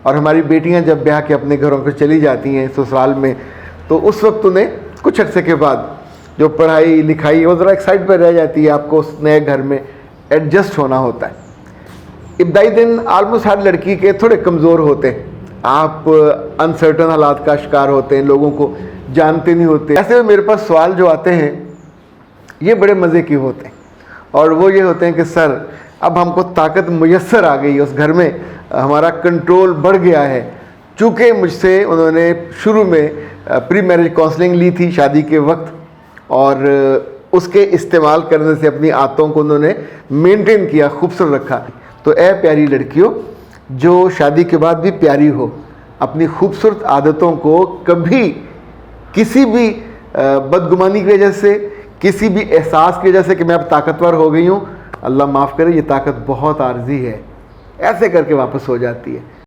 और हमारी बेटियां जब ब्याह के अपने घरों पे चली जाती हैं ससुराल में, तो उस वक्त उन्हें कुछ अर्से के बाद जो पढ़ाई लिखाई वो ज़रा एक साइड पर रह जाती है, आपको उस नए घर में एडजस्ट होना होता है। इब्तदाई दिन आलमोस्ट हर लड़की के थोड़े कमज़ोर होते हैं, आप अनसर्टन हालात का शिकार होते हैं, लोगों को जानते नहीं होते। ऐसे में मेरे पास सवाल जो आते हैं ये बड़े मज़े के होते हैं, और वो ये होते हैं कि सर अब हमको ताकत मुयस्सर आ गई है, उस घर में हमारा कंट्रोल बढ़ गया है। चूँकि मुझसे उन्होंने शुरू में प्री मैरिज काउंसलिंग ली थी शादी के वक्त, और उसके इस्तेमाल करने से अपनी आदतों को उन्होंने मेंटेन किया, खूबसूरत रखा। तो ऐ प्यारी लड़कियों, जो शादी के बाद भी प्यारी हो, अपनी खूबसूरत आदतों को कभी किसी भी बदगुमानी की वजह से, किसी भी एहसास की वजह से कि मैं अब ताकतवर हो गई हूँ, अल्लाह माफ़ करे, ये ताकत बहुत आर्जी है, ऐसे करके वापस हो जाती है।